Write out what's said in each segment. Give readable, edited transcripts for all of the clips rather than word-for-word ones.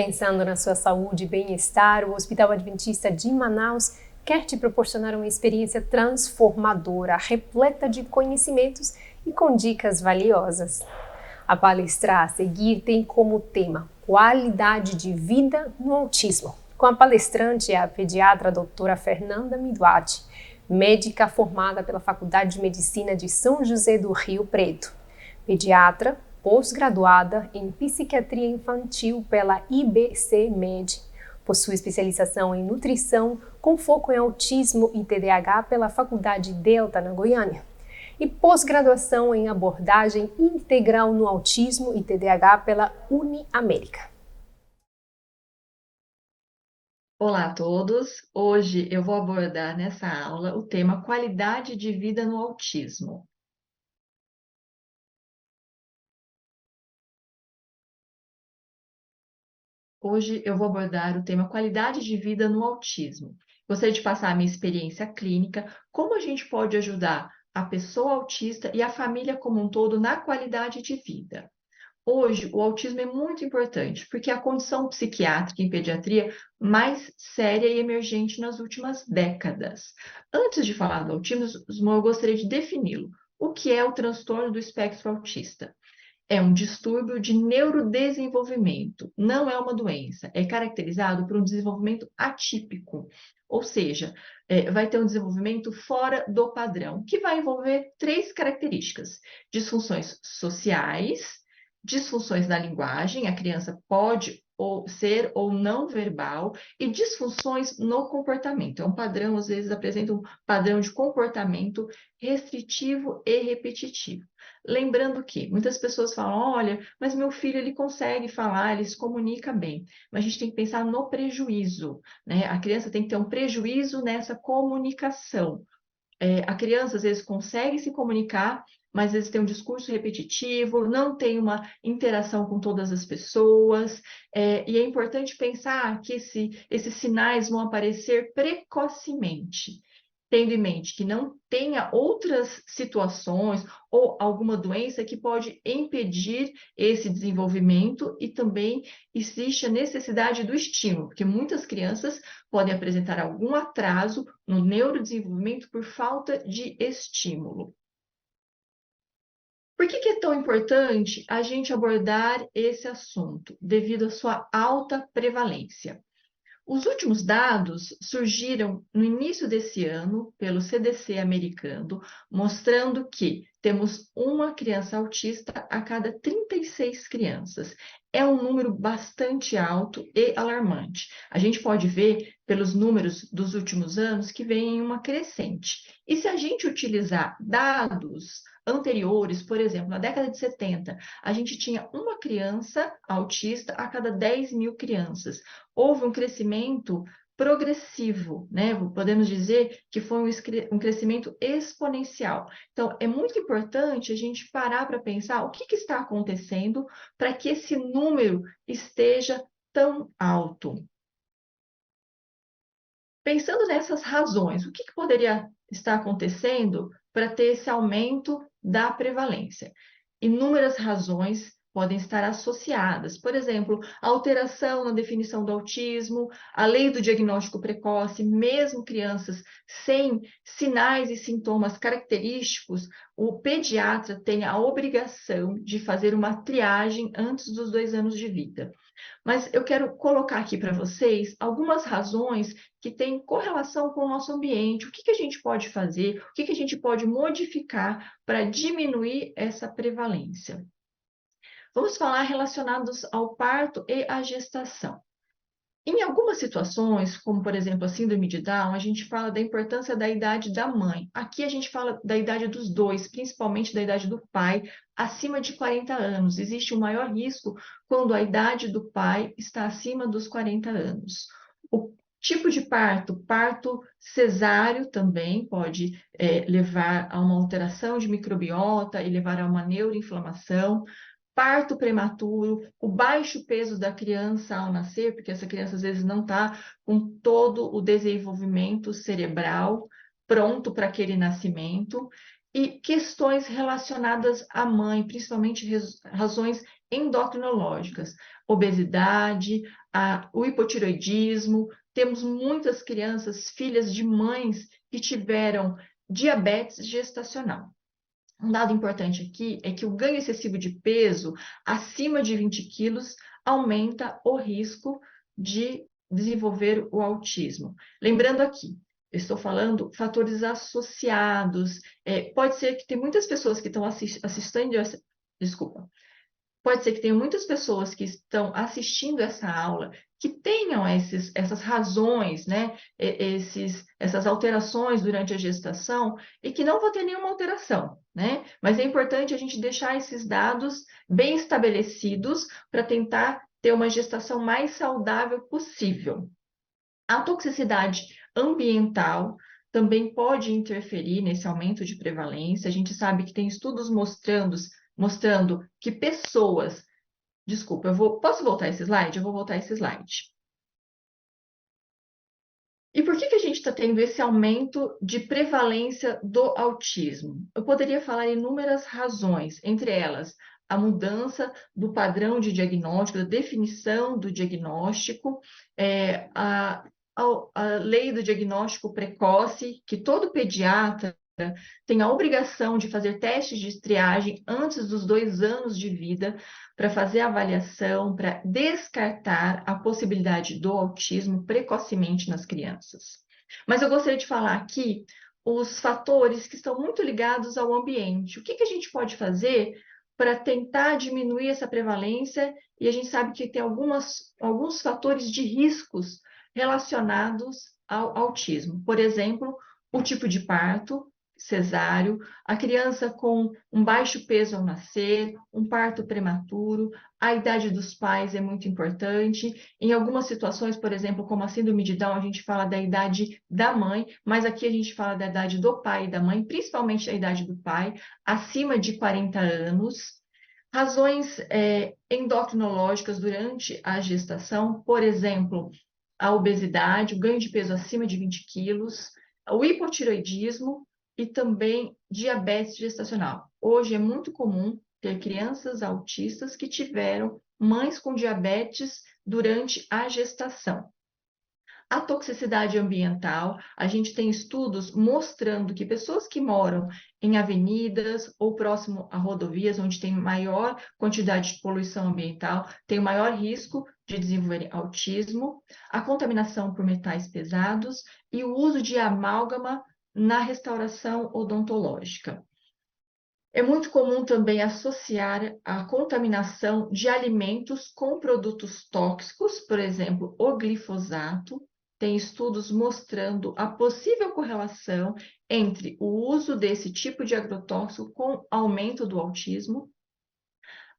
Pensando na sua saúde e bem-estar, o Hospital Adventista de Manaus quer te proporcionar uma experiência transformadora, repleta de conhecimentos e com dicas valiosas. A palestra a seguir tem como tema Qualidade de Vida no Autismo. Com a palestrante é a pediatra doutora Fernanda Miduati, médica formada pela Faculdade de Medicina de São José do Rio Preto, pediatra, pós-graduada em Psiquiatria Infantil pela IBC-MED, possui especialização em nutrição com foco em autismo e TDAH pela Faculdade Delta, na Goiânia, e pós-graduação em abordagem integral no autismo e TDAH pela UniAmérica. Olá a todos! Hoje eu vou abordar nessa aula o tema qualidade de vida no autismo. Hoje eu vou abordar o tema qualidade de vida no autismo. Gostaria de passar a minha experiência clínica, como a gente pode ajudar a pessoa autista e a família como um todo na qualidade de vida. Hoje, o autismo é muito importante, porque é a condição psiquiátrica em pediatria mais séria e emergente nas últimas décadas. Antes de falar do autismo, eu gostaria de defini-lo. O que é o transtorno do espectro autista? É um distúrbio de neurodesenvolvimento, não é uma doença. É caracterizado por um desenvolvimento atípico, ou seja, vai ter um desenvolvimento fora do padrão, que vai envolver três características: disfunções sociais, disfunções na linguagem, a criança pode ser ou não verbal, e disfunções no comportamento. É um padrão, às vezes apresenta um padrão de comportamento restritivo e repetitivo. Lembrando que muitas pessoas falam, olha, mas meu filho ele consegue falar, ele se comunica bem. Mas a gente tem que pensar no prejuízo, né? A criança tem que ter um prejuízo nessa comunicação. A criança às vezes consegue se comunicar, mas às vezes tem um discurso repetitivo, não tem uma interação com todas as pessoas, e é importante pensar que esses sinais vão aparecer precocemente, tendo em mente que não tenha outras situações ou alguma doença que pode impedir esse desenvolvimento, e também existe a necessidade do estímulo, porque muitas crianças podem apresentar algum atraso no neurodesenvolvimento por falta de estímulo. Por que é tão importante a gente abordar esse assunto? Devido à sua alta prevalência. Os últimos dados surgiram no início desse ano pelo CDC americano, mostrando que temos uma criança autista a cada 36 crianças. É um número bastante alto e alarmante. A gente pode ver pelos números dos últimos anos que vem em uma crescente. E se a gente utilizar dados anteriores, por exemplo, na década de 70, a gente tinha uma criança autista a cada 10 mil crianças. Houve um crescimento progressivo, né? Podemos dizer que foi um crescimento exponencial. Então, é muito importante a gente parar para pensar o que está acontecendo para que esse número esteja tão alto. Pensando nessas razões, o que poderia estar acontecendo para ter esse aumento da prevalência? Inúmeras razões podem estar associadas. Por exemplo, a alteração na definição do autismo, a lei do diagnóstico precoce, mesmo crianças sem sinais e sintomas característicos, o pediatra tem a obrigação de fazer uma triagem antes dos 2 anos de vida. Mas eu quero colocar aqui para vocês algumas razões que têm correlação com o nosso ambiente. O que a gente pode fazer, o que a gente pode modificar para diminuir essa prevalência. Vamos falar relacionados ao parto e à gestação. Em algumas situações, como por exemplo a síndrome de Down, a gente fala da importância da idade da mãe. Aqui a gente fala da idade dos dois, principalmente da idade do pai, acima de 40 anos. Existe um maior risco quando a idade do pai está acima dos 40 anos. O tipo de parto cesáreo também pode levar a uma alteração de microbiota e levar a uma neuroinflamação. Parto prematuro, o baixo peso da criança ao nascer, porque essa criança às vezes não está com todo o desenvolvimento cerebral pronto para aquele nascimento, e questões relacionadas à mãe, principalmente razões endocrinológicas, obesidade, o hipotireoidismo, temos muitas crianças, filhas de mães que tiveram diabetes gestacional. Um dado importante aqui é que o ganho excessivo de peso, acima de 20 quilos, aumenta o risco de desenvolver o autismo. Lembrando aqui, eu estou falando fatores associados. Pode ser que tem muitas pessoas que estão assistindo, desculpa, pode ser que tenha muitas pessoas que estão assistindo essa aula que tenham essas razões, né, essas alterações durante a gestação e que não vão ter nenhuma alteração, né? Mas é importante a gente deixar esses dados bem estabelecidos para tentar ter uma gestação mais saudável possível. A toxicidade ambiental também pode interferir nesse aumento de prevalência. A gente sabe que tem estudos mostrando que pessoas. Desculpa, posso voltar esse slide? Eu vou voltar esse slide. E por que a gente está tendo esse aumento de prevalência do autismo? Eu poderia falar inúmeras razões, entre elas a mudança do padrão de diagnóstico, da definição do diagnóstico, a lei do diagnóstico precoce, que todo pediatra tem a obrigação de fazer testes de triagem antes dos 2 anos de vida para fazer avaliação, para descartar a possibilidade do autismo precocemente nas crianças. Mas eu gostaria de falar aqui os fatores que estão muito ligados ao ambiente. O que a gente pode fazer para tentar diminuir essa prevalência? E a gente sabe que tem alguns fatores de riscos relacionados ao autismo. Por exemplo, o tipo de parto, cesáreo, a criança com um baixo peso ao nascer, um parto prematuro, a idade dos pais é muito importante. Em algumas situações, por exemplo, como a síndrome de Down, a gente fala da idade da mãe, mas aqui a gente fala da idade do pai e da mãe, principalmente a idade do pai, acima de 40 anos. Razões endocrinológicas durante a gestação, por exemplo, a obesidade, o ganho de peso acima de 20 quilos, o hipotireoidismo, e também diabetes gestacional. Hoje é muito comum ter crianças autistas que tiveram mães com diabetes durante a gestação. A toxicidade ambiental, a gente tem estudos mostrando que pessoas que moram em avenidas ou próximo a rodovias, onde tem maior quantidade de poluição ambiental, têm o maior risco de desenvolver autismo, a contaminação por metais pesados e o uso de amálgama na restauração odontológica. É muito comum também associar a contaminação de alimentos com produtos tóxicos, por exemplo, o glifosato. Tem estudos mostrando a possível correlação entre o uso desse tipo de agrotóxico com aumento do autismo.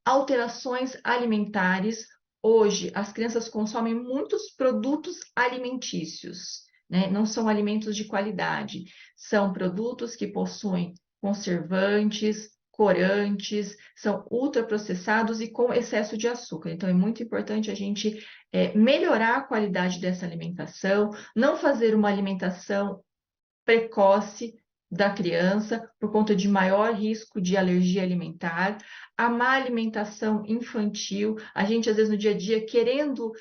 Alterações alimentares. Hoje, as crianças consomem muitos produtos alimentícios, né? Não são alimentos de qualidade, são produtos que possuem conservantes, corantes, são ultraprocessados e com excesso de açúcar. Então, é muito importante a gente melhorar a qualidade dessa alimentação, não fazer uma alimentação precoce da criança, por conta de maior risco de alergia alimentar, a má alimentação infantil, a gente às vezes no dia a dia querendo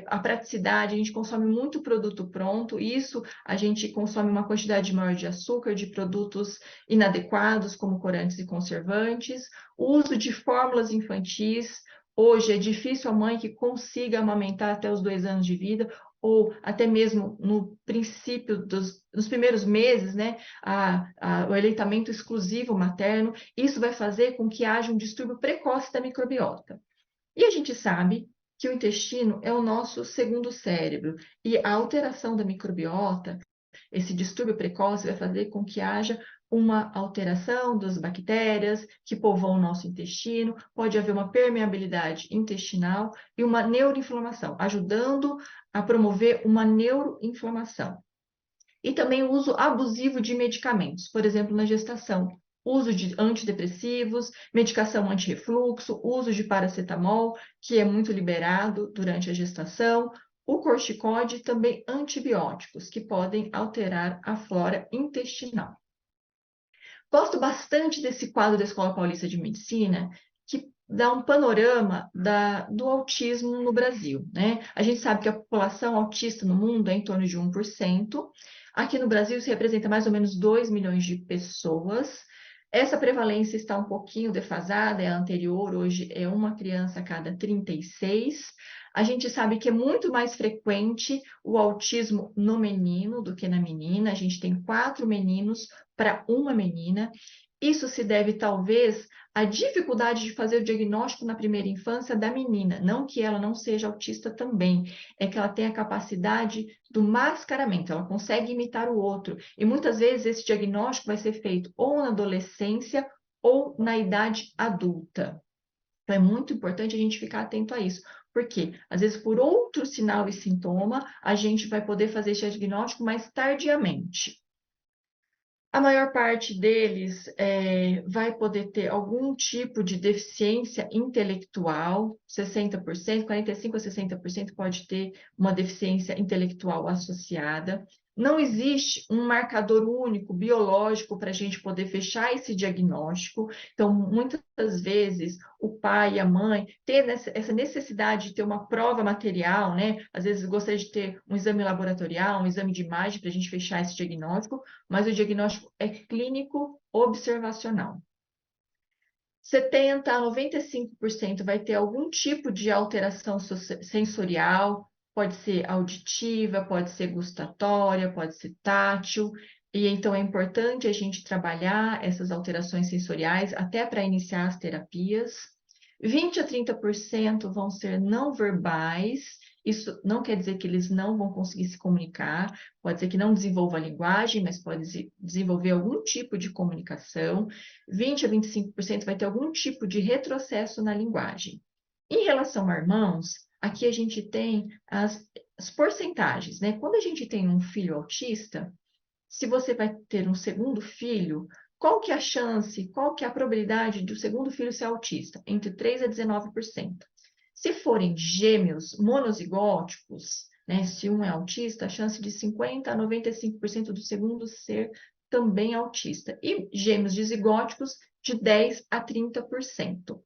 a praticidade, a gente consome muito produto pronto, isso a gente consome uma quantidade maior de açúcar, de produtos inadequados, como corantes e conservantes, o uso de fórmulas infantis. Hoje é difícil a mãe que consiga amamentar até os 2 anos de vida, ou até mesmo no princípio dos primeiros meses, né, o aleitamento exclusivo materno. Isso vai fazer com que haja um distúrbio precoce da microbiota. E a gente sabe que o intestino é o nosso segundo cérebro, e a alteração da microbiota, esse distúrbio precoce, vai fazer com que haja uma alteração das bactérias que povoam o nosso intestino, pode haver uma permeabilidade intestinal e uma neuroinflamação, ajudando a promover uma neuroinflamação. E também o uso abusivo de medicamentos, por exemplo, na gestação, uso de antidepressivos, medicação anti-refluxo, uso de paracetamol, que é muito liberado durante a gestação, o corticóide e também antibióticos, que podem alterar a flora intestinal. Gosto bastante desse quadro da Escola Paulista de Medicina, que dar um panorama do autismo no Brasil, né? A gente sabe que a população autista no mundo é em torno de 1%. Aqui no Brasil, isso representa mais ou menos 2 milhões de pessoas. Essa prevalência está um pouquinho defasada, é a anterior, hoje é uma criança a cada 36. A gente sabe que é muito mais frequente o autismo no menino do que na menina. A gente tem 4 meninos para uma menina. Isso se deve, talvez, à dificuldade de fazer o diagnóstico na primeira infância da menina. Não que ela não seja autista também, é que ela tem a capacidade do mascaramento, ela consegue imitar o outro. E muitas vezes esse diagnóstico vai ser feito ou na adolescência ou na idade adulta. Então, é muito importante a gente ficar atento a isso. Porque, às vezes, por outro sinal e sintoma, a gente vai poder fazer esse diagnóstico mais tardiamente. A maior parte deles vai poder ter algum tipo de deficiência intelectual, 60%, 45% a 60% pode ter uma deficiência intelectual associada. Não existe um marcador único biológico para a gente poder fechar esse diagnóstico. Então, muitas vezes, o pai e a mãe têm essa necessidade de ter uma prova material, né? Às vezes, gostaria de ter um exame laboratorial, um exame de imagem para a gente fechar esse diagnóstico, mas o diagnóstico é clínico observacional. 70% a 95% vai ter algum tipo de alteração sensorial, pode ser auditiva, pode ser gustatória, pode ser tátil, e então é importante a gente trabalhar essas alterações sensoriais até para iniciar as terapias. 20% a 30% vão ser não verbais. Isso não quer dizer que eles não vão conseguir se comunicar, pode ser que não desenvolva a linguagem, mas pode desenvolver algum tipo de comunicação. 20% a 25% vai ter algum tipo de retrocesso na linguagem. Em relação a irmãos, aqui a gente tem as porcentagens, né? Quando a gente tem um filho autista, se você vai ter um segundo filho, qual que é a chance, qual que é a probabilidade do segundo filho ser autista? Entre 3% a 19%. Se forem gêmeos monozigóticos, né, se um é autista, a chance de 50% a 95% do segundo ser também autista. E gêmeos dizigóticos, de 10% a 30%.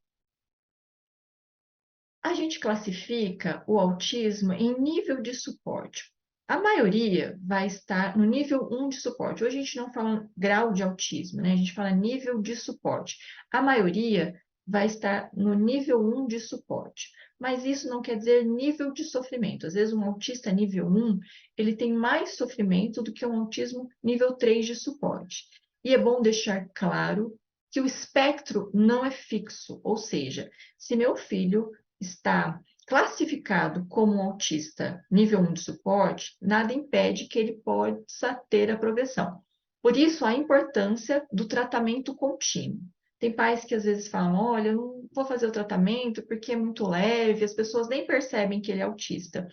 A gente classifica o autismo em nível de suporte. A maioria vai estar no nível 1 de suporte. Hoje a gente não fala grau de autismo, né? A gente fala nível de suporte. A maioria vai estar no nível 1 de suporte. Mas isso não quer dizer nível de sofrimento. Às vezes um autista nível 1, ele tem mais sofrimento do que um autismo nível 3 de suporte. E é bom deixar claro que o espectro não é fixo, ou seja, se meu filho está classificado como um autista nível 1 de suporte, nada impede que ele possa ter a progressão. Por isso, a importância do tratamento contínuo. Tem pais que às vezes falam, olha, eu não vou fazer o tratamento porque é muito leve, as pessoas nem percebem que ele é autista.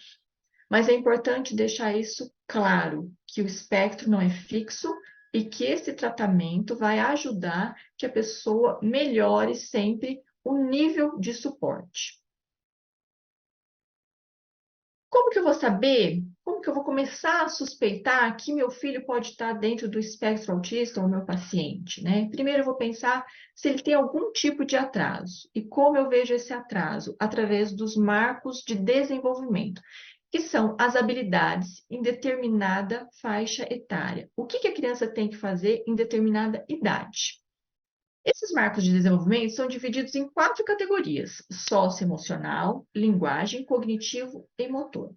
Mas é importante deixar isso claro, que o espectro não é fixo e que esse tratamento vai ajudar que a pessoa melhore sempre o nível de suporte. Como que eu vou saber? Como que eu vou começar a suspeitar que meu filho pode estar dentro do espectro autista ou meu paciente, né? Primeiro eu vou pensar se ele tem algum tipo de atraso. E como eu vejo esse atraso? Através dos marcos de desenvolvimento, que são as habilidades em determinada faixa etária. O que a criança tem que fazer em determinada idade? Esses marcos de desenvolvimento são divididos em 4 categorias: socioemocional, linguagem, cognitivo e motor.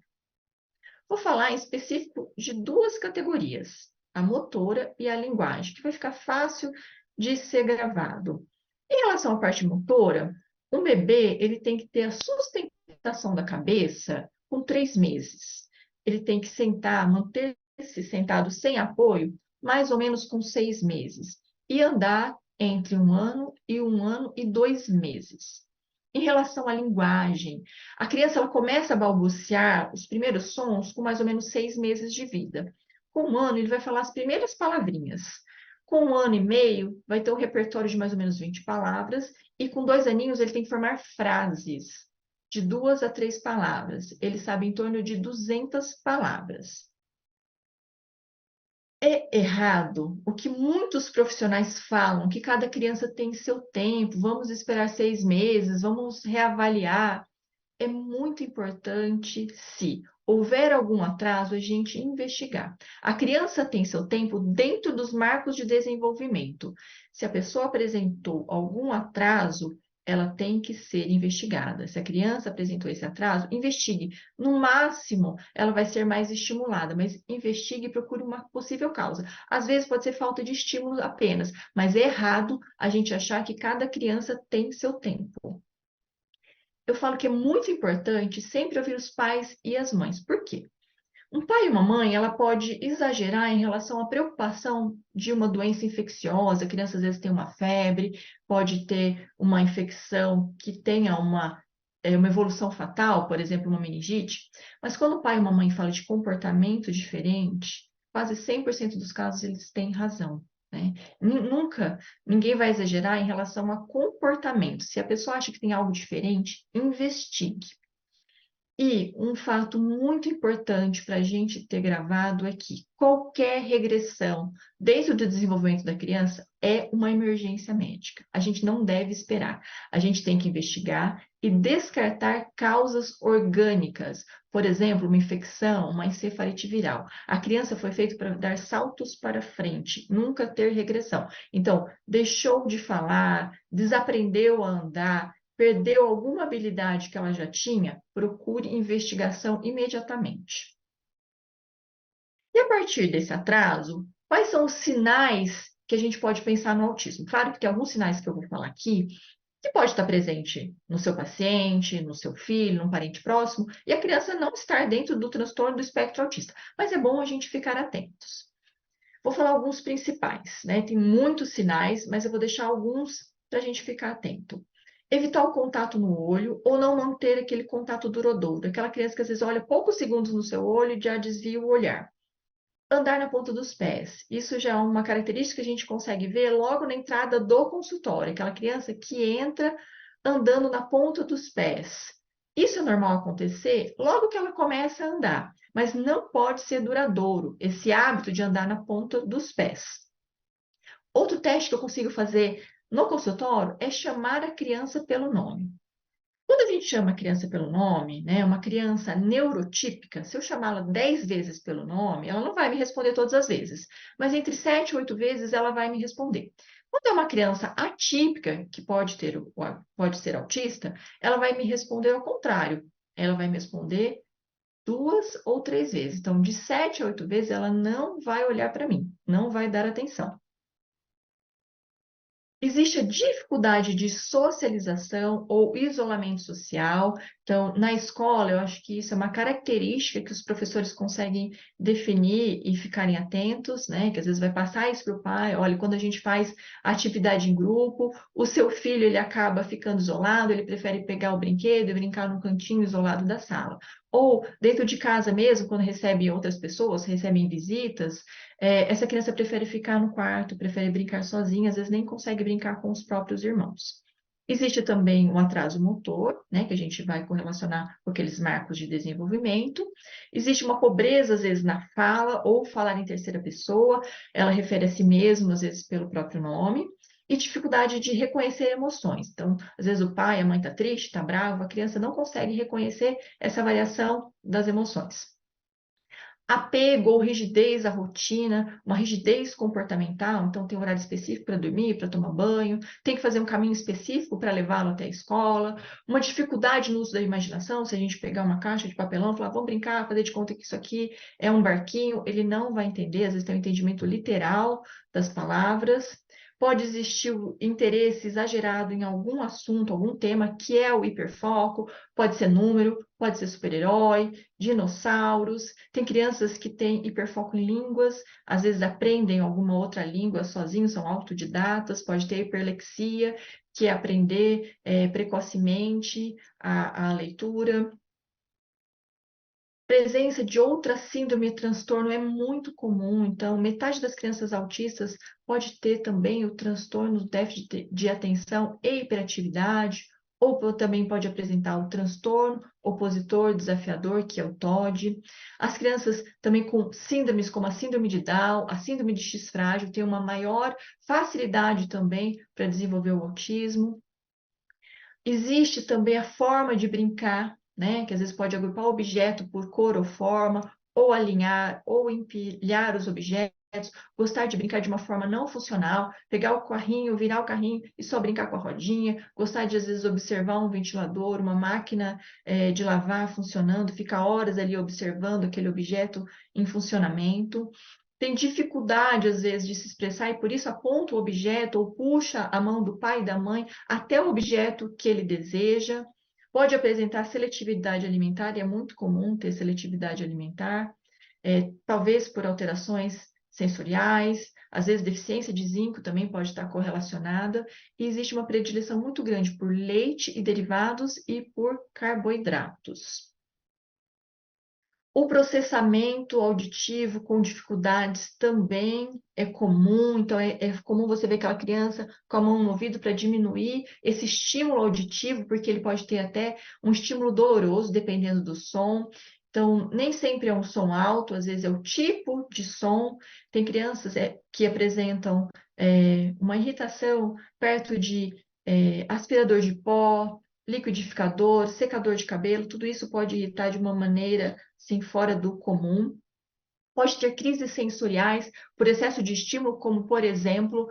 Vou falar em específico de 2 categorias, a motora e a linguagem, que vai ficar fácil de ser gravado. Em relação à parte motora, um bebê ele tem que ter a sustentação da cabeça com 3 meses. Ele tem que sentar, manter-se sentado sem apoio, mais ou menos com 6 meses. E andar entre 1 ano e 1 ano e 2 meses. Em relação à linguagem, a criança ela começa a balbuciar os primeiros sons com mais ou menos 6 meses de vida. Com 1 ano, ele vai falar as primeiras palavrinhas. Com 1 ano e meio, vai ter um repertório de mais ou menos 20 palavras. E com 2 aninhos, ele tem que formar frases de 2 a 3 palavras. Ele sabe em torno de 200 palavras. É errado o que muitos profissionais falam, que cada criança tem seu tempo, vamos esperar 6 meses, vamos reavaliar. É muito importante, se houver algum atraso, a gente investigar. A criança tem seu tempo dentro dos marcos de desenvolvimento. Se a pessoa apresentou algum atraso, ela tem que ser investigada. Se a criança apresentou esse atraso, investigue. No máximo, ela vai ser mais estimulada, mas investigue e procure uma possível causa. Às vezes pode ser falta de estímulo apenas, mas é errado a gente achar que cada criança tem seu tempo. Eu falo que é muito importante sempre ouvir os pais e as mães. Por quê? Um pai e uma mãe, ela pode exagerar em relação à preocupação de uma doença infecciosa. A criança às vezes tem uma febre, pode ter uma infecção que tenha uma evolução fatal, por exemplo, uma meningite. Mas quando o pai e uma mãe falam de comportamento diferente, quase 100% dos casos eles têm razão, né? Nunca ninguém vai exagerar em relação a comportamento. Se a pessoa acha que tem algo diferente, investigue. E um fato muito importante para a gente ter gravado é que qualquer regressão, desde o desenvolvimento da criança, é uma emergência médica. A gente não deve esperar. A gente tem que investigar e descartar causas orgânicas. Por exemplo, uma infecção, uma encefalite viral. A criança foi feita para dar saltos para frente, nunca ter regressão. Então, deixou de falar, desaprendeu a andar, perdeu alguma habilidade que ela já tinha, procure investigação imediatamente. E a partir desse atraso, quais são os sinais que a gente pode pensar no autismo? Claro que tem alguns sinais que eu vou falar aqui, que pode estar presente no seu paciente, no seu filho, num parente próximo, e a criança não estar dentro do transtorno do espectro autista. Mas é bom a gente ficar atentos. Vou falar alguns principais, né? Tem muitos sinais, mas eu vou deixar alguns para a gente ficar atento. Evitar o contato no olho ou não manter aquele contato duradouro. Aquela criança que às vezes olha poucos segundos no seu olho e já desvia o olhar. Andar na ponta dos pés. Isso já é uma característica que a gente consegue ver logo na entrada do consultório. Aquela criança que entra andando na ponta dos pés. Isso é normal acontecer logo que ela começa a andar, mas não pode ser duradouro esse hábito de andar na ponta dos pés. Outro teste que eu consigo fazer no consultório é chamar a criança pelo nome. Quando a gente chama a criança pelo nome, né, uma criança neurotípica, se eu chamá-la 10 vezes pelo nome, ela não vai me responder todas as vezes, mas entre 7 e 8 vezes ela vai me responder. Quando é uma criança atípica, que pode ser autista, ela vai me responder ao contrário. Ela vai me responder 2 ou 3 vezes. Então, de 7 a 8 vezes, ela não vai olhar para mim, não vai dar atenção. Existe a dificuldade de socialização ou isolamento social. Então, na escola, eu acho que isso é uma característica que os professores conseguem definir e ficarem atentos, né? Que às vezes vai passar isso para o pai. Olha, quando a gente faz atividade em grupo, o seu filho ele acaba ficando isolado, ele prefere pegar o brinquedo e brincar num cantinho isolado da sala. Ou dentro de casa mesmo, quando recebe outras pessoas, recebem visitas, essa criança prefere ficar no quarto, prefere brincar sozinha, às vezes nem consegue brincar com os próprios irmãos. Existe também um atraso motor, né, que a gente vai correlacionar com aqueles marcos de desenvolvimento. Existe uma pobreza, às vezes, na fala ou falar em terceira pessoa, ela refere a si mesma, às vezes, pelo próprio nome. E dificuldade de reconhecer emoções. Então, às vezes o pai, a mãe está triste, está bravo, a criança não consegue reconhecer essa variação das emoções. Apego ou rigidez à rotina, uma rigidez comportamental, então tem um horário específico para dormir, para tomar banho, tem que fazer um caminho específico para levá-lo até a escola, uma dificuldade no uso da imaginação, se a gente pegar uma caixa de papelão e falar, vamos brincar, fazer de conta que isso aqui é um barquinho, ele não vai entender, às vezes tem um entendimento literal das palavras. Pode existir o interesse exagerado em algum assunto, algum tema, que é o hiperfoco, pode ser número, pode ser super-herói, dinossauros. Tem crianças que têm hiperfoco em línguas, às vezes aprendem alguma outra língua sozinhos, são autodidatas, pode ter hiperlexia, que é aprender precocemente a leitura. Presença de outra síndrome e transtorno é muito comum, então metade das crianças autistas pode ter também o transtorno do déficit de atenção e hiperatividade, ou também pode apresentar o transtorno opositor desafiador, que é o TOD. As crianças também com síndromes como a síndrome de Down, a síndrome de X frágil, têm uma maior facilidade também para desenvolver o autismo. Existe também a forma de brincar, né? Que às vezes pode agrupar o objeto por cor ou forma, ou alinhar, ou empilhar os objetos, gostar de brincar de uma forma não funcional, pegar o carrinho, virar o carrinho e só brincar com a rodinha, gostar de às vezes observar um ventilador, uma máquina de lavar funcionando, ficar horas ali observando aquele objeto em funcionamento. Tem dificuldade, às vezes, de se expressar e por isso aponta o objeto ou puxa a mão do pai e da mãe até o objeto que ele deseja. Pode apresentar seletividade alimentar, e é muito comum ter seletividade alimentar, talvez por alterações sensoriais, às vezes deficiência de zinco também pode estar correlacionada, e existe uma predileção muito grande por leite e derivados e por carboidratos. O processamento auditivo com dificuldades também é comum, então é comum você ver aquela criança com a mão no ouvido para diminuir esse estímulo auditivo, porque ele pode ter até um estímulo doloroso, dependendo do som. Então, nem sempre é um som alto, às vezes é o tipo de som. Tem crianças que apresentam uma irritação perto de aspirador de pó, liquidificador, secador de cabelo, tudo isso pode irritar de uma maneira assim, fora do comum. Pode ter crises sensoriais por excesso de estímulo, como, por exemplo,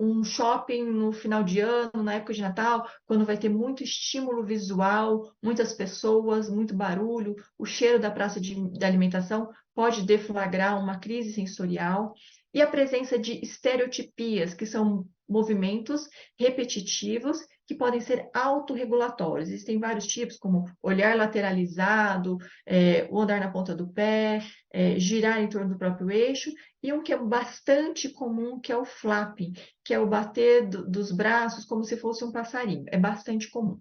um shopping no final de ano, na época de Natal, quando vai ter muito estímulo visual, muitas pessoas, muito barulho, o cheiro da praça de alimentação pode deflagrar uma crise sensorial. E a presença de estereotipias, que são movimentos repetitivos que podem ser autorregulatórios. Existem vários tipos, como olhar lateralizado, o andar na ponta do pé, girar em torno do próprio eixo, e um que é bastante comum, que é o flapping, que é o bater dos braços como se fosse um passarinho. É bastante comum.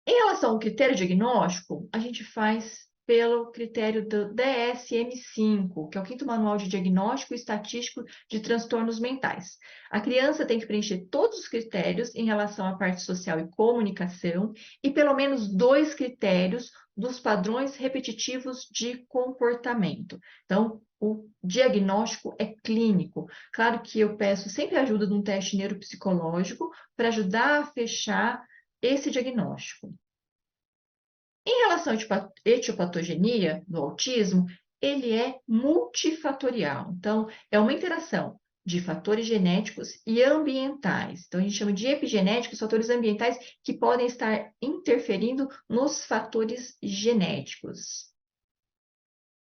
Em relação ao critério diagnóstico, a gente faz pelo critério do DSM-5, que é o quinto manual de diagnóstico estatístico de transtornos mentais. A criança tem que preencher todos os critérios em relação à parte social e comunicação e pelo menos 2 critérios dos padrões repetitivos de comportamento. Então, o diagnóstico é clínico. Claro que eu peço sempre a ajuda de um teste neuropsicológico para ajudar a fechar esse diagnóstico. Em relação à etiopatogenia do autismo, ele é multifatorial. Então, é uma interação de fatores genéticos e ambientais. Então, a gente chama de epigenéticos, fatores ambientais que podem estar interferindo nos fatores genéticos.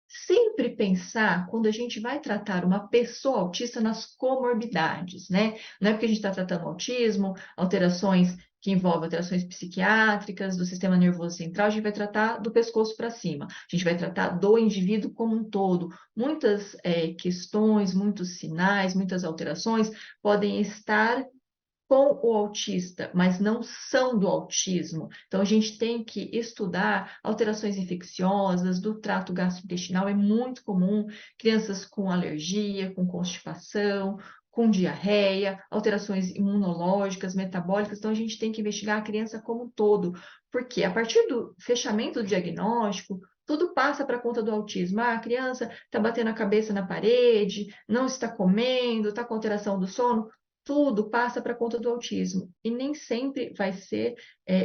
Sempre pensar, quando a gente vai tratar uma pessoa autista, nas comorbidades, né? Não é porque a gente está tratando autismo, alterações que envolvem alterações psiquiátricas, do sistema nervoso central, a gente vai tratar do pescoço para cima. A gente vai tratar do indivíduo como um todo. Muitas questões, muitos sinais, muitas alterações podem estar com o autista, mas não são do autismo. Então, a gente tem que estudar alterações infecciosas do trato gastrointestinal, é muito comum, crianças com alergia, com constipação, com diarreia, alterações imunológicas, metabólicas. Então, a gente tem que investigar a criança como um todo, porque a partir do fechamento do diagnóstico, tudo passa para conta do autismo. A criança está batendo a cabeça na parede, não está comendo, está com alteração do sono. Tudo passa para conta do autismo. E nem sempre vai ser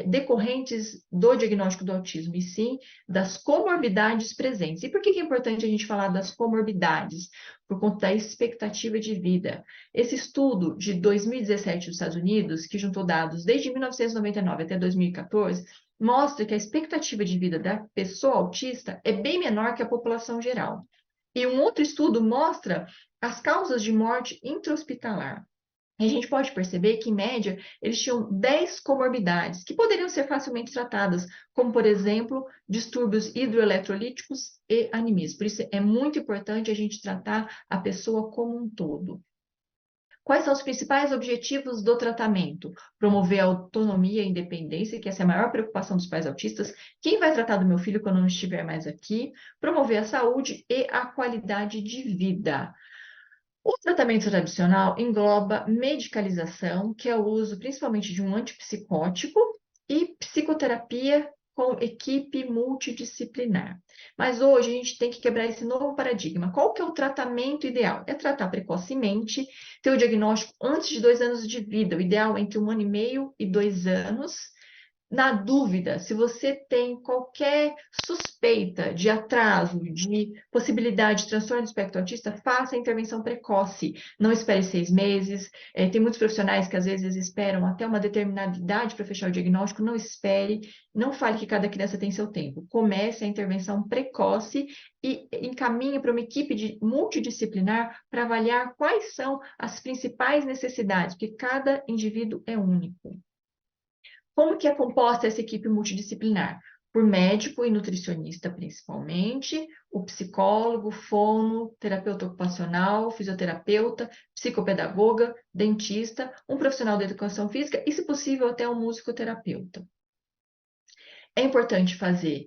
decorrentes do diagnóstico do autismo, e sim das comorbidades presentes. E por que é importante a gente falar das comorbidades? Por conta da expectativa de vida. Esse estudo de 2017 dos Estados Unidos, que juntou dados desde 1999 até 2014, mostra que a expectativa de vida da pessoa autista é bem menor que a população geral. E um outro estudo mostra as causas de morte intra-hospitalar. E a gente pode perceber que, em média, eles tinham 10 comorbidades que poderiam ser facilmente tratadas, como, por exemplo, distúrbios hidroeletrolíticos e anemia. Por isso, é muito importante a gente tratar a pessoa como um todo. Quais são os principais objetivos do tratamento? Promover a autonomia e independência, que essa é a maior preocupação dos pais autistas. Quem vai tratar do meu filho quando eu não estiver mais aqui? Promover a saúde e a qualidade de vida. O tratamento tradicional engloba medicalização, que é o uso principalmente de um antipsicótico, e psicoterapia com equipe multidisciplinar. Mas hoje a gente tem que quebrar esse novo paradigma. Qual que é o tratamento ideal? É tratar precocemente, ter o diagnóstico antes de 2 anos de vida, o ideal é entre 1 ano e meio e 2 anos. Na dúvida, se você tem qualquer suspeita de atraso, de possibilidade de transtorno do espectro autista, faça a intervenção precoce. Não espere 6 meses. Tem muitos profissionais que às vezes esperam até uma determinada idade para fechar o diagnóstico. Não espere, não fale que cada criança tem seu tempo. Comece a intervenção precoce e encaminhe para uma equipe multidisciplinar para avaliar quais são as principais necessidades, porque cada indivíduo é único. Como que é composta essa equipe multidisciplinar? Por médico e nutricionista, principalmente, o psicólogo, fono, terapeuta ocupacional, fisioterapeuta, psicopedagoga, dentista, um profissional da educação física e, se possível, até um musicoterapeuta. É importante fazer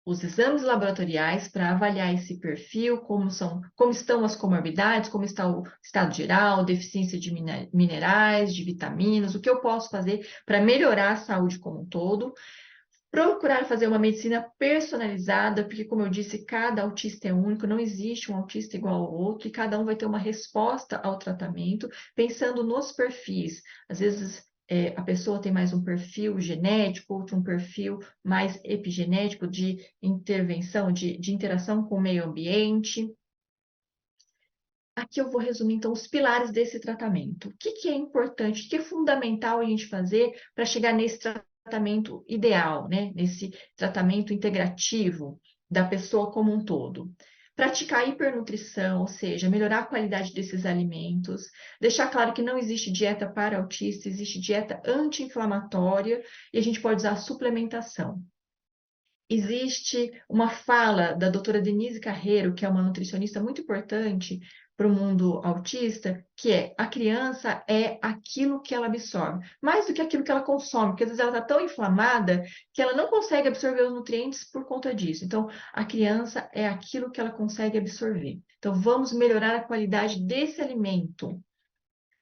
os exames laboratoriais para avaliar esse perfil, como estão as comorbidades, como está o estado geral, deficiência de minerais, de vitaminas, o que eu posso fazer para melhorar a saúde como um todo. Procurar fazer uma medicina personalizada, porque, como eu disse, cada autista é único, não existe um autista igual ao outro, e cada um vai ter uma resposta ao tratamento, pensando nos perfis. Às vezes, a pessoa tem mais um perfil genético, outro um perfil mais epigenético de intervenção, de interação com o meio ambiente. Aqui eu vou resumir, então, os pilares desse tratamento. O que é importante, o que é fundamental a gente fazer para chegar nesse tratamento ideal, né? Nesse tratamento integrativo da pessoa como um todo? Praticar hipernutrição, ou seja, melhorar a qualidade desses alimentos, deixar claro que não existe dieta para autista, existe dieta anti-inflamatória e a gente pode usar suplementação. Existe uma fala da doutora Denise Carreiro, que é uma nutricionista muito importante para o mundo autista, que é: a criança é aquilo que ela absorve, mais do que aquilo que ela consome, porque às vezes ela está tão inflamada que ela não consegue absorver os nutrientes por conta disso. Então, a criança é aquilo que ela consegue absorver. Então, vamos melhorar a qualidade desse alimento.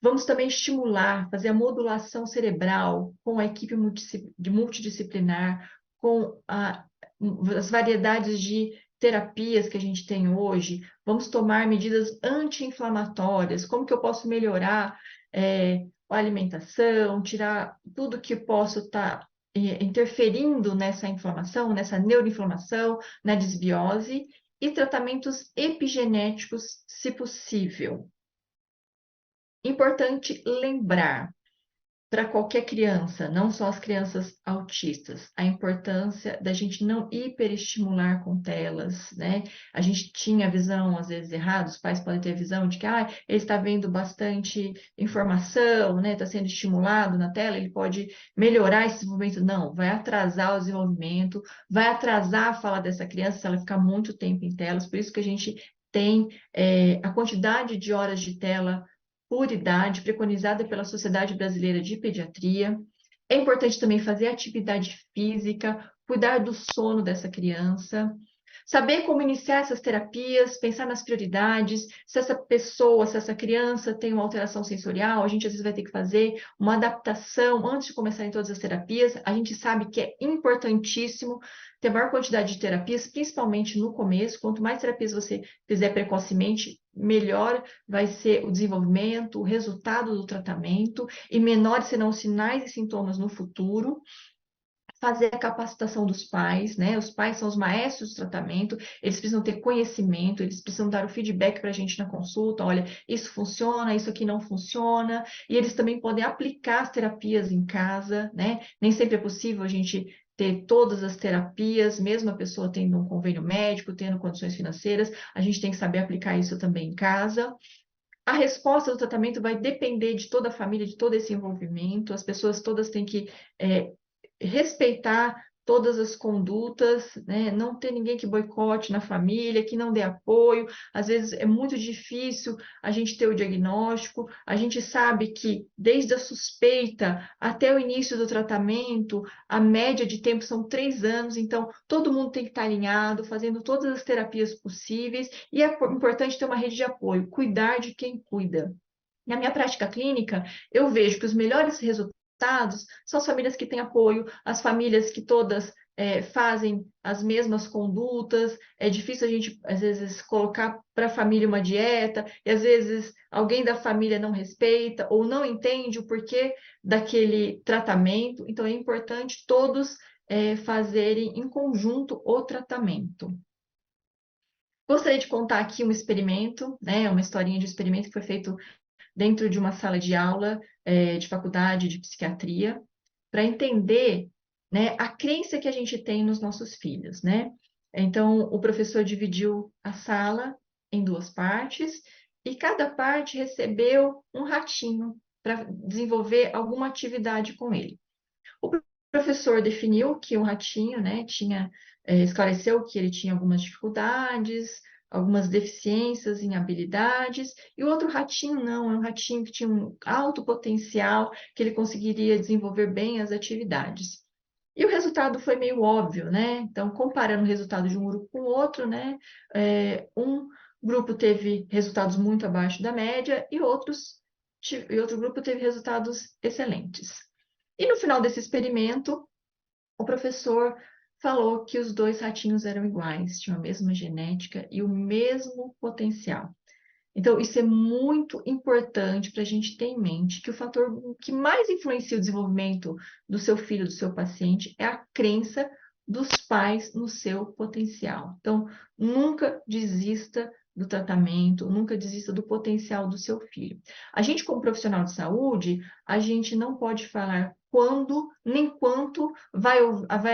Vamos também estimular, fazer a modulação cerebral com a equipe multidisciplinar, com as variedades de terapias que a gente tem hoje. Vamos tomar medidas anti-inflamatórias. Como que eu posso melhorar a alimentação, tirar tudo que posso estar interferindo nessa inflamação, nessa neuroinflamação, na desbiose, e tratamentos epigenéticos, se possível. Importante lembrar para qualquer criança, não só as crianças autistas, a importância da gente não hiperestimular com telas, né? A gente tinha a visão, às vezes, errada, os pais podem ter a visão de que ele está vendo bastante informação, né? Está sendo estimulado na tela, ele pode melhorar esse desenvolvimento. Não, vai atrasar o desenvolvimento, vai atrasar a fala dessa criança se ela ficar muito tempo em telas, por isso que a gente tem a quantidade de horas de tela por idade, preconizada pela Sociedade Brasileira de Pediatria. É importante também fazer atividade física, cuidar do sono dessa criança, saber como iniciar essas terapias, pensar nas prioridades. Se essa pessoa, se essa criança tem uma alteração sensorial, a gente às vezes vai ter que fazer uma adaptação antes de começar em todas as terapias. A gente sabe que é importantíssimo ter a maior quantidade de terapias, principalmente no começo. Quanto mais terapias você fizer precocemente, melhor vai ser o desenvolvimento, o resultado do tratamento, e menores serão os sinais e sintomas no futuro. Fazer a capacitação dos pais, né? Os pais são os maestros do tratamento, eles precisam ter conhecimento, eles precisam dar o feedback para a gente na consulta: olha, isso funciona, isso aqui não funciona, e eles também podem aplicar as terapias em casa, né? Nem sempre é possível a gente ter todas as terapias, mesmo a pessoa tendo um convênio médico, tendo condições financeiras, a gente tem que saber aplicar isso também em casa. A resposta do tratamento vai depender de toda a família, de todo esse envolvimento. As pessoas todas têm que respeitar todas as condutas, né? Não ter ninguém que boicote na família, que não dê apoio. Às vezes é muito difícil a gente ter o diagnóstico. A gente sabe que desde a suspeita até o início do tratamento, a média de tempo são 3 anos, então todo mundo tem que estar alinhado, fazendo todas as terapias possíveis, e é importante ter uma rede de apoio, cuidar de quem cuida. Na minha prática clínica, eu vejo que os melhores resultados são as famílias que têm apoio, as famílias que todas fazem as mesmas condutas. É difícil a gente, às vezes, colocar para a família uma dieta, e às vezes alguém da família não respeita ou não entende o porquê daquele tratamento. Então, é importante todos fazerem em conjunto o tratamento. Gostaria de contar aqui um experimento, né, uma historinha de experimento que foi feito dentro de uma sala de aula de faculdade de psiquiatria, para entender, né, a crença que a gente tem nos nossos filhos, né? Então, o professor dividiu a sala em 2 partes e cada parte recebeu um ratinho para desenvolver alguma atividade com ele. O professor definiu que o ratinho, né, esclareceu que ele tinha algumas dificuldades, algumas deficiências em habilidades, e o outro ratinho não, é um ratinho que tinha um alto potencial, que ele conseguiria desenvolver bem as atividades. E o resultado foi meio óbvio, né? Então, comparando o resultado de um grupo com o outro, né? Um grupo teve resultados muito abaixo da média e outro grupo teve resultados excelentes. E no final desse experimento, o professor falou que os 2 ratinhos eram iguais, tinham a mesma genética e o mesmo potencial. Então, isso é muito importante para a gente ter em mente que o fator que mais influencia o desenvolvimento do seu filho, do seu paciente, é a crença dos pais no seu potencial. Então, nunca desista do tratamento, nunca desista do potencial do seu filho. A gente, como profissional de saúde, a gente não pode falar quando nem quanto vai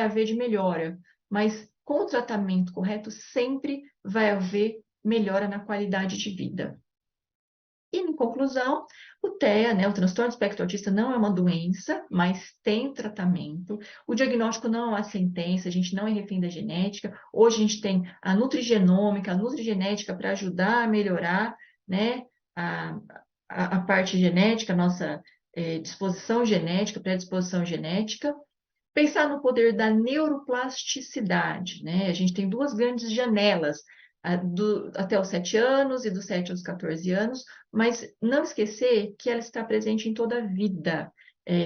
haver de melhora, mas com o tratamento correto sempre vai haver melhora na qualidade de vida. E, em conclusão, o TEA, né, o transtorno do espectro autista, não é uma doença, mas tem tratamento. O diagnóstico não é uma sentença, a gente não é refém da genética. Hoje a gente tem a nutrigenômica, a nutrigenética para ajudar a melhorar, né, a parte genética, a nossa disposição genética, predisposição genética. Pensar no poder da neuroplasticidade, né? A gente tem 2 grandes janelas, até os 7 anos e dos 7 aos 14 anos, mas não esquecer que ela está presente em toda a vida.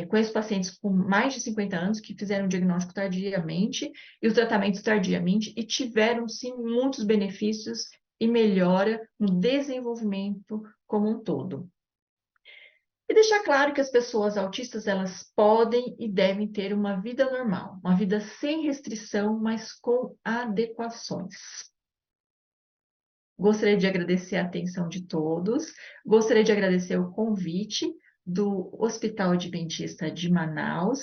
Conheço pacientes com mais de 50 anos que fizeram o diagnóstico tardiamente e os tratamentos tardiamente e tiveram, sim, muitos benefícios e melhora no desenvolvimento como um todo. E deixar claro que as pessoas autistas, elas podem e devem ter uma vida normal, uma vida sem restrição, mas com adequações. Gostaria de agradecer a atenção de todos, gostaria de agradecer o convite do Hospital Adventista de Manaus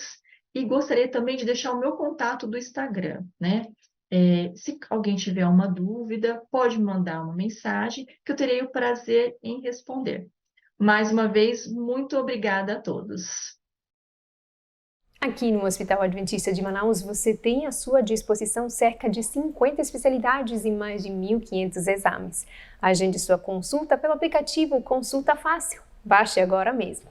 e gostaria também de deixar o meu contato do Instagram, né? Se alguém tiver uma dúvida, pode mandar uma mensagem que eu terei o prazer em responder. Mais uma vez, muito obrigada a todos. Aqui no Hospital Adventista de Manaus, você tem à sua disposição cerca de 50 especialidades e mais de 1.500 exames. Agende sua consulta pelo aplicativo Consulta Fácil. Baixe agora mesmo.